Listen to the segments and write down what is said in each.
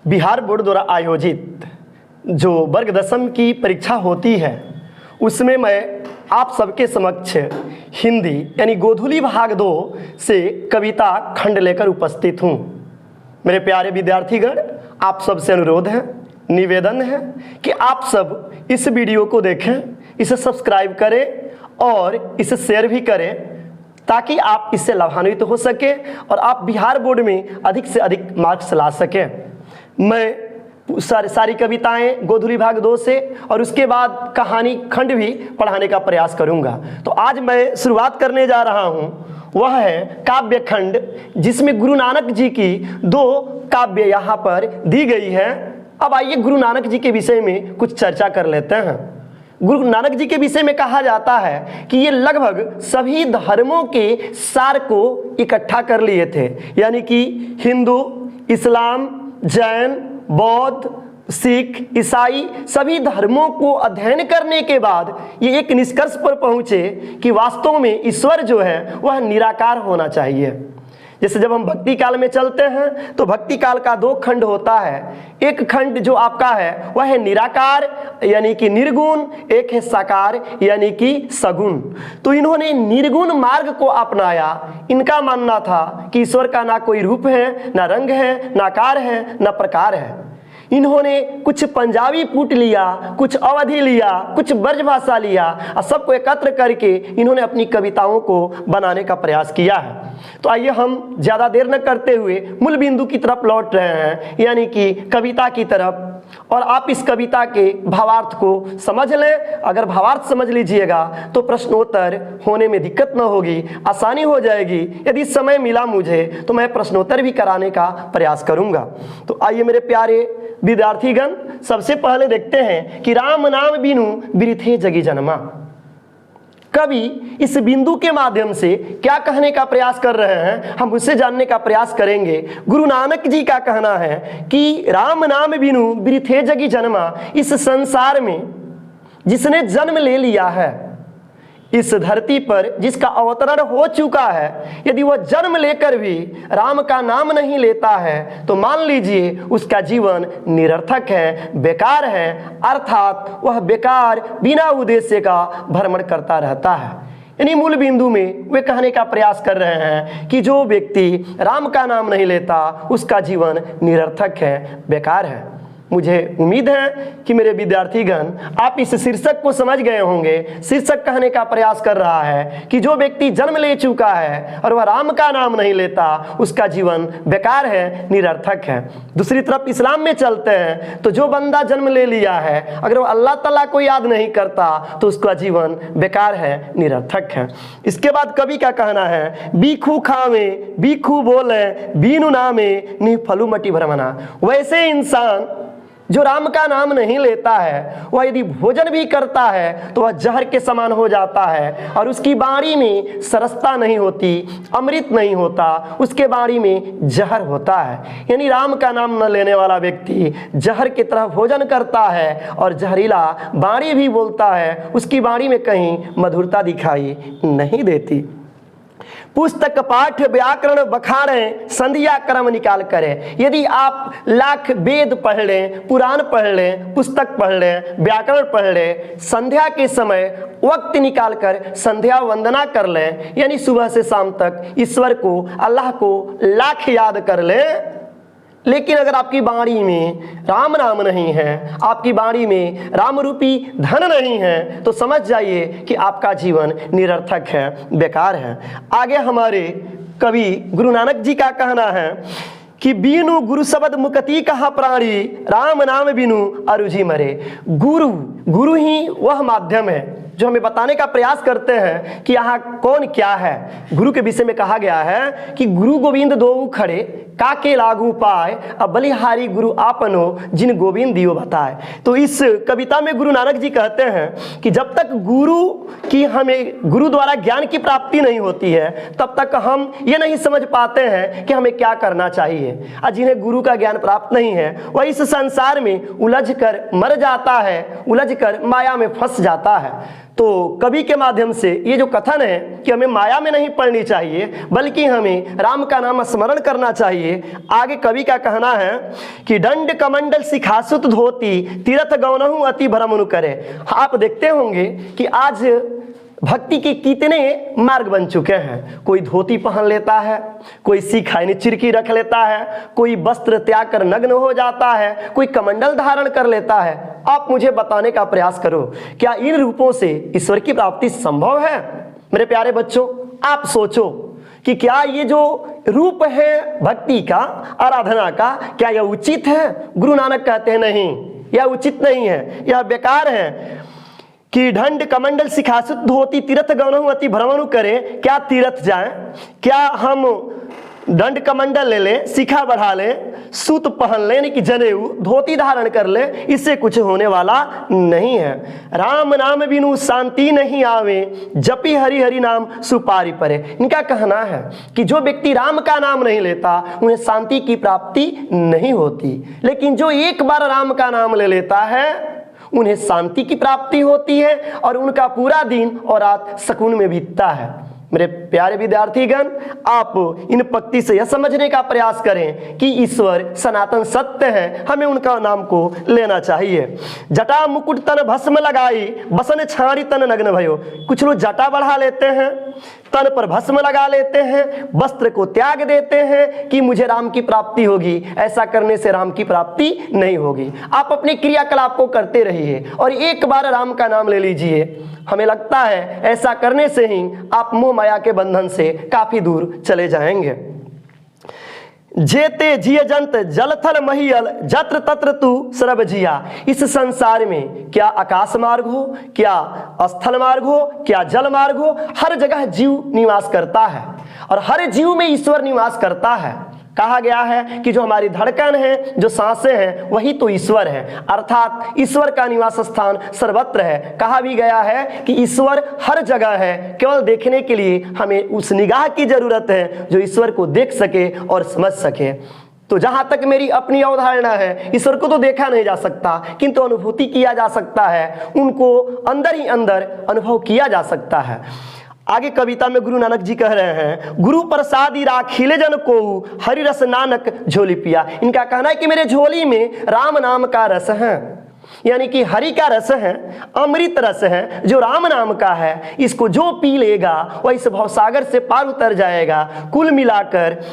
Bihar board द्वारा आयोजित जो वर्ग दसम की परीक्षा होती है उसमें मैं आप सबके समक्ष हिंदी यानी गोधूली भाग 2 से कविता खंड लेकर उपस्थित हूँ। मेरे प्यारे विद्यार्थीगण, आप सबसे अनुरोध है, निवेदन है कि आप सब इस वीडियो को देखें, इसे सब्सक्राइब करें और इसे शेयर भी करें ताकि आप इससे लाभान्वित हो सके और आप बिहार बोर्ड में अधिक से अधिक मार्क्स ला सकें। मैं सारी कविताएं गोधूली भाग 2 से और उसके बाद कहानी खंड भी पढ़ाने का प्रयास करूंगा। तो आज मैं शुरुआत करने जा रहा हूं, वह है काव्य खंड, जिसमें गुरु नानक जी की 2 काव्य यहाँ पर दी गई है। अब आइए गुरु नानक जी के विषय में कुछ चर्चा कर लेते हैं। गुरु नानक जी के विषय में कहा जाता है कि ये लगभग सभी धर्मों के सार को इकट्ठा कर लिए थे, यानी कि हिंदू, इस्लाम, जैन, बौद्ध, सिख, ईसाई सभी धर्मों को अध्ययन करने के बाद ये एक निष्कर्ष पर पहुंचे कि वास्तव में ईश्वर जो है वह निराकार होना चाहिए। जैसे जब हम भक्ति काल में चलते हैं तो भक्ति काल का 2 खंड होता है। एक खंड जो आपका है वह है निराकार यानी कि निर्गुण, एक है साकार यानी कि सगुण। तो इन्होंने निर्गुण मार्ग को अपनाया। इनका मानना था कि ईश्वर का ना कोई रूप है, ना रंग है, ना आकार है, ना प्रकार है। इन्होंने कुछ पंजाबी पुट लिया, कुछ अवधी लिया, कुछ ब्रजभाषा लिया और सबको एकत्र करके इन्होंने अपनी कविताओं को बनाने का प्रयास किया है। तो आइए हम ज़्यादा देर न करते हुए मूल बिंदु की तरफ लौट रहे हैं, यानी कि कविता की तरफ। और आप इस कविता के भावार्थ को समझ लें। अगर भावार्थ समझ लीजिएगा तो प्रश्नोत्तर होने में दिक्कत न होगी, आसानी हो जाएगी। यदि समय मिला मुझे तो मैं प्रश्नोत्तर भी कराने का प्रयास करूंगा। तो आइए मेरे प्यारे विद्यार्थीगण, सबसे पहले देखते हैं कि राम नाम बिनु बिरथे जगी जन्मा। कवि इस बिंदु के माध्यम से क्या कहने का प्रयास कर रहे हैं, हम उससे जानने का प्रयास करेंगे। गुरु नानक जी का कहना है कि राम नाम बिनु बिरथे जगी जन्मा। इस संसार में जिसने जन्म ले लिया है, इस धरती पर जिसका अवतरण हो चुका है, यदि वह जन्म लेकर भी राम का नाम नहीं लेता है तो मान लीजिए उसका जीवन निरर्थक है, बेकार है। अर्थात वह बेकार बिना उद्देश्य का भ्रमण करता रहता है। यानी मूल बिंदु में वे कहने का प्रयास कर रहे हैं कि जो व्यक्ति राम का नाम नहीं लेता उसका जीवन निरर्थक है, बेकार है। मुझे उम्मीद है कि मेरे विद्यार्थीगण आप इस शीर्षक को समझ गए होंगे। शीर्षक कहने का प्रयास कर रहा है कि जो व्यक्ति जन्म ले चुका है और वह राम का नाम नहीं लेता उसका जीवन बेकार है, निरर्थक है। दूसरी तरफ इस्लाम में चलते हैं तो जो बंदा जन्म ले लिया है, अगर वह अल्लाह ताला को याद नहीं करता तो उसका जीवन बेकार है, निरर्थक है। इसके बाद कवि का कहना है, बीखू खावे बीखू बोले बीनु नामे नि फलू मटी भ्रमना। वैसे इंसान जो राम का नाम नहीं लेता है वह यदि भोजन भी करता है तो वह जहर के समान हो जाता है और उसकी वाणी में सरसता नहीं होती, अमृत नहीं होता, उसके वाणी में जहर होता है। यानी राम का नाम न लेने वाला व्यक्ति जहर की तरह भोजन करता है और जहरीला वाणी भी बोलता है, उसकी वाणी में कहीं मधुरता दिखाई नहीं देती। पुस्तक पाठ व्याकरण बखाड़ें, संध्या कर्म निकाल करें। यदि आप लाख वेद पढ़ लें, पुराण पढ़ लें, पुस्तक पढ़ लें, व्याकरण पढ़ लें, संध्या के समय वक्त निकाल कर संध्या वंदना कर लें, यानी सुबह से शाम तक ईश्वर को, अल्लाह को लाख याद कर लें, लेकिन अगर आपकी वाणी में राम नाम नहीं है, आपकी वाणी में राम रूपी धन नहीं है, तो समझ जाइए कि आपका जीवन निरर्थक है, बेकार है। आगे हमारे कवि गुरु नानक जी का कहना है कि बीनु गुरु शब्द मुक्ति कहा प्राणी, राम नाम बिनु अरुझि मरे। गुरु ही वह माध्यम है जो हमें बताने का प्रयास करते हैं कि यहाँ कौन क्या है। गुरु के विषय में कहा गया है कि गुरु गोविंद दो खड़े काके लागू पाए, अब बलिहारी गुरु आपनो जिन गोविंद दियो बताए। तो इस कविता में गुरु नानक जी कहते हैं कि जब तक गुरु की हमें गुरु द्वारा ज्ञान की प्राप्ति नहीं होती है तब तक हम ये नहीं समझ पाते हैं कि हमें क्या करना चाहिए। और जिन्हें गुरु का ज्ञान प्राप्त नहीं है वह इस संसार में उलझ कर मर जाता है, उलझ कर माया में फंस जाता है। तो कवि के माध्यम से ये जो कथन है कि हमें माया में नहीं पड़नी चाहिए बल्कि हमें राम का नाम स्मरण करना चाहिए। आगे कवि का कहना है कि दंड कमंडल सिखासुत धोती तीर्थ गौनहु अति भ्रमनु करे। आप देखते होंगे कि आज भक्ति के कितने मार्ग बन चुके हैं। कोई धोती पहन लेता है, कोई सीखा यानी चिरकी रख लेता है, कोई वस्त्र त्याग कर नग्न हो जाता है, कोई कमंडल धारण कर लेता है। आप मुझे बताने का प्रयास करो, क्या इन रूपों से ईश्वर की प्राप्ति संभव है? मेरे प्यारे बच्चों, आप सोचो कि क्या ये जो रूप है भक्ति का, आराधना का, क्या यह उचित है? गुरु नानक कहते हैं नहीं, यह उचित नहीं है, यह बेकार है। कि ढंड कमंडल सिखासुत धोती तीर्थ गौनहु अति भ्रमनु करे। क्या तीर्थ जाएं? क्या हम दंड कमंडल ले लें, शिखा बढ़ा लें, सूत पहन लें, यानी कि जनेऊ धोती धारण कर ले, इससे कुछ होने वाला नहीं है। राम नाम बिनु शांति नहीं आवे, जपी हरि हरि नाम सुपारी परे। इनका कहना है कि जो व्यक्ति राम का नाम नहीं लेता उन्हें शांति की प्राप्ति नहीं होती, लेकिन जो एक बार राम का नाम ले लेता है उन्हें शांति की प्राप्ति होती है और उनका पूरा दिन और रात सुकून में बीतता है। मेरे प्यारे विद्यार्थीगण, आप इन पंक्ति से यह समझने का प्रयास करें कि ईश्वर सनातन सत्य है, हमें उनका नाम को लेना चाहिए। जटा मुकुट तन भस्म लगाई, बसन छाड़ी तन नग्न भयो। कुछ लोग जटा बढ़ा लेते हैं, तन पर भस्म लगा लेते हैं, वस्त्र को त्याग देते हैं कि मुझे राम की प्राप्ति होगी। ऐसा करने से राम की प्राप्ति नहीं होगी। आप अपने क्रियाकलाप को करते रहिए और एक बार राम का नाम ले लीजिए। हमें लगता है ऐसा करने से ही आप मोह माया के बंधन से काफी दूर चले जाएंगे। जेते जिय जंत जलथल महियल जत्र तत्र तू सरब जिया। इस संसार में क्या आकाश मार्ग हो, क्या स्थल मार्ग हो, क्या जल मार्ग हो, हर जगह जीव निवास करता है और हर जीव में ईश्वर निवास करता है। कहा गया है कि जो हमारी धड़कन है, जो सांसें हैं, वही तो ईश्वर है, अर्थात ईश्वर का निवास स्थान सर्वत्र है। कहा भी गया है कि ईश्वर हर जगह है, केवल देखने के लिए हमें उस निगाह की जरूरत है जो ईश्वर को देख सके और समझ सके। तो जहां तक मेरी अपनी अवधारणा है, ईश्वर को तो देखा नहीं जा सकता किंतु अनुभूति किया जा सकता है, उनको अंदर ही अंदर अनुभव किया जा सकता है। आगे कविता में गुरु नानक जी कह रहे हैं, गुरु प्रसादी राखिले जन को हरि रस नानक झोली पिया। इनका कहना है कि मेरे झोली में राम नाम का रस है, यानी कि हरि का रस है, अमृत रस है जो राम नाम का है। इसको जो पी लेगा वह इस भवसागर से पार उतर जाएगा। कुल मिलाकर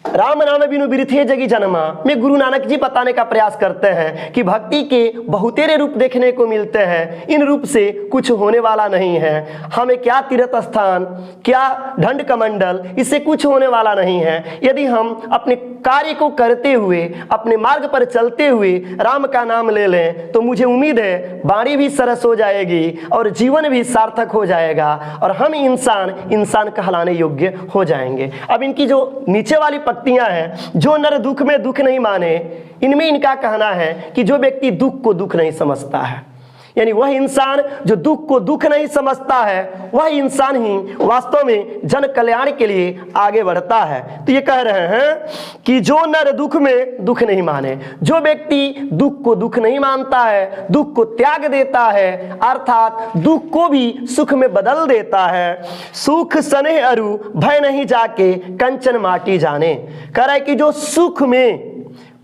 राम नाम बिनु बिरथे जगी जन्मा में गुरु नानक जी बताने का प्रयास करते हैं कि भक्ति के बहुतेरे रूप देखने को मिलते हैं, इन रूप से कुछ होने वाला नहीं है। हमें क्या तीर्थ स्थान, क्या दंड कमंडल, इससे कुछ होने वाला नहीं है। यदि हम अपने कार्य को करते हुए, अपने मार्ग पर चलते हुए राम का नाम ले लें तो मुझे उम्मीद है वाणी भी सरस हो जाएगी और जीवन भी सार्थक हो जाएगा और हम इंसान कहलाने योग्य हो जाएंगे। अब इनकी जो नीचे वाली पंक्तियां हैं, जो नर दुख में दुख नहीं माने, इनमें इनका कहना है कि जो व्यक्ति दुख को दुख नहीं समझता है, यानी वह इंसान जो दुख को दुख नहीं समझता है, वह इंसान ही वास्तव में जन कल्याण के लिए आगे बढ़ता है। तो ये कह रहे हैं कि जो नर दुख में दुख नहीं माने, जो व्यक्ति दुख को दुख नहीं मानता है, दुख को त्याग देता है, अर्थात दुख को भी सुख में बदल देता है। सुख स्नेह अरु भय नहीं जाके कंचन माटी जाने। कह रहा है कि जो सुख में,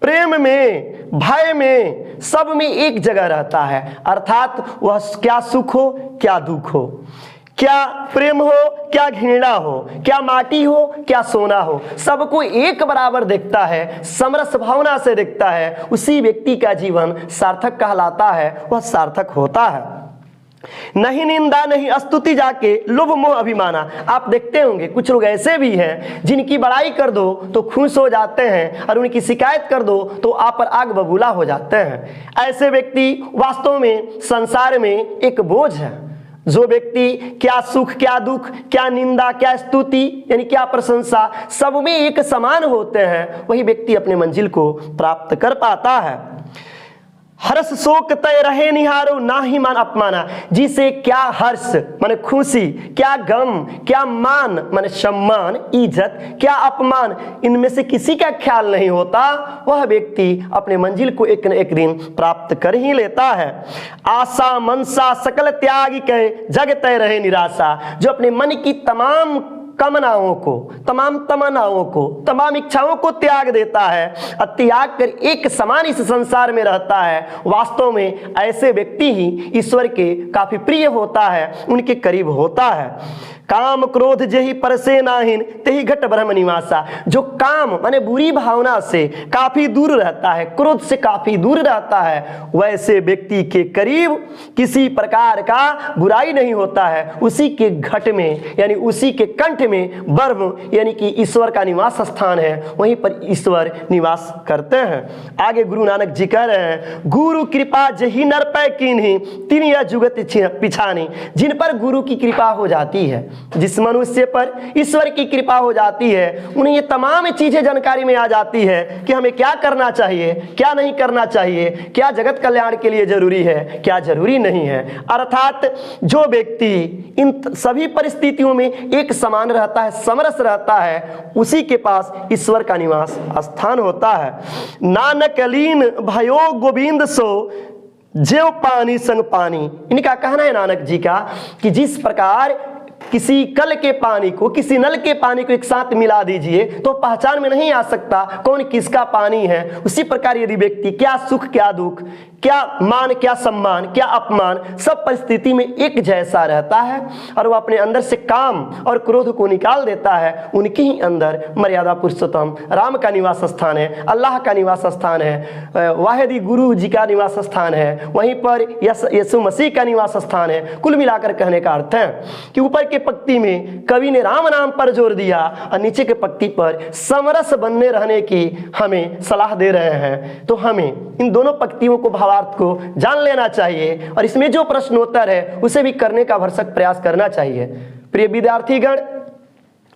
प्रेम में, भय में, सब में एक जगह रहता है, अर्थात वह क्या सुख हो, क्या दुख हो, क्या प्रेम हो, क्या घृणा हो, क्या माटी हो, क्या सोना हो, सबको एक बराबर देखता है, समरस भावना से देखता है। उसी व्यक्ति का जीवन सार्थक कहलाता है, वह सार्थक होता है। नहीं निंदा नहीं स्तुति जाके लोभ मोह अभिमाना। आप देखते होंगे कुछ लोग ऐसे भी हैं जिनकी बड़ाई कर दो तो खुश हो जाते हैं और उनकी शिकायत कर दो तो आप पर आग बबूला हो जाते हैं। ऐसे व्यक्ति वास्तव में संसार में एक बोझ है। जो व्यक्ति क्या सुख, क्या दुख, क्या निंदा, क्या स्तुति, यानी क्या प्रशंसा, सब में एक समान होते हैं, वही व्यक्ति अपने मंजिल को प्राप्त कर पाता है। हर्ष शोक तय रहे निहारो ना ही मान अपमाना। जिसे क्या हर्ष माने खुशी, क्या गम, क्या मान माने सम्मान, इज्जत, क्या अपमान, इनमें से किसी का ख्याल नहीं होता, वह व्यक्ति अपने मंजिल को एक न एक दिन प्राप्त कर ही लेता है। आशा मनसा सकल त्याग के जग तय रहे निराशा। जो अपने मन की तमाम कामनाओं को, तमाम तमन्नाओं को, तमाम इच्छाओं को त्याग देता है और त्याग कर एक समान इस संसार में रहता है, वास्तव में ऐसे व्यक्ति ही ईश्वर के काफी प्रिय होता है, उनके करीब होता है। काम क्रोध जेहि परसे नाहिन तेहि घट ब्रह्म निवासा। जो काम माने बुरी भावना से काफी दूर रहता है, क्रोध से काफी दूर रहता है, वैसे व्यक्ति के करीब किसी प्रकार का बुराई नहीं होता है। उसी के घट में यानी उसी के कंठ में ब्रह्म यानी कि ईश्वर का निवास स्थान है, वहीं पर ईश्वर निवास करते हैं। आगे गुरु नानक जी कह रहे हैं, गुरु कृपा जही नर पै कीन्ही तिन यह जुगत पिछानी। जिन पर गुरु की कृपा हो जाती है, जिस मनुष्य पर ईश्वर की कृपा हो जाती है, उन्हें ये तमाम चीजें जानकारी में आ जाती है कि हमें क्या करना चाहिए, क्या नहीं करना चाहिए, क्या जगत कल्याण के लिए जरूरी है, क्या जरूरी नहीं है। अर्थात जो व्यक्ति इन सभी परिस्थितियों में एक समान रहता है, समरस रहता है, उसी के पास ईश्वर का निवास स्थान होता है। नानक लीन भयो गोविंद सो जेव पानी संग पानी। इनका कहना है नानक जी का कि जिस प्रकार किसी कल के पानी को, किसी नल के पानी को एक साथ मिला दीजिए तो पहचान में नहीं आ सकता कौन किसका पानी है। उसी प्रकार यदि व्यक्ति क्या सुख क्या दुख, क्या मान क्या सम्मान, क्या अपमान, सब परिस्थिति में एक जैसा रहता है और वह अपने अंदर से काम और क्रोध को निकाल देता है, उनके ही अंदर मर्यादा पुरुषोत्तम राम का निवास स्थान है, अल्लाह का निवास स्थान है, वाहिदी गुरु जी का निवास स्थान है, वहीं पर यीशु मसीह का निवास स्थान है। कुल मिलाकर कहने का अर्थ है कि ऊपर के पंक्ति में कवि ने राम नाम पर जोर दिया और नीचे के पंक्ति पर समरस बनने रहने की हमें सलाह दे रहे हैं। तो हमें इन दोनों पंक्तियों को भावार्थ को जान लेना चाहिए और इसमें जो प्रश्नोत्तर है उसे भी करने का भरसक प्रयास करना चाहिए। प्रिय विद्यार्थीगण,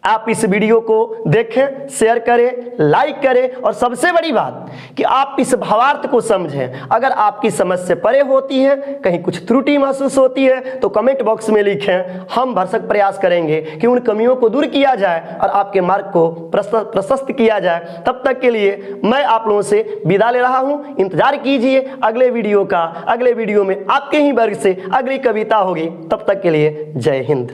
आप इस वीडियो को देखें, शेयर करें, लाइक करें और सबसे बड़ी बात कि आप इस भावार्थ को समझें। अगर आपकी समझ से परे होती है, कहीं कुछ त्रुटि महसूस होती है तो कमेंट बॉक्स में लिखें। हम भरसक प्रयास करेंगे कि उन कमियों को दूर किया जाए और आपके मार्ग को प्रशस्त किया जाए। तब तक के लिए मैं आप लोगों से विदा ले रहा हूं। इंतजार कीजिए अगले वीडियो का। अगले वीडियो में आपके ही वर्ग से अगली कविता होगी। तब तक के लिए जय हिंद।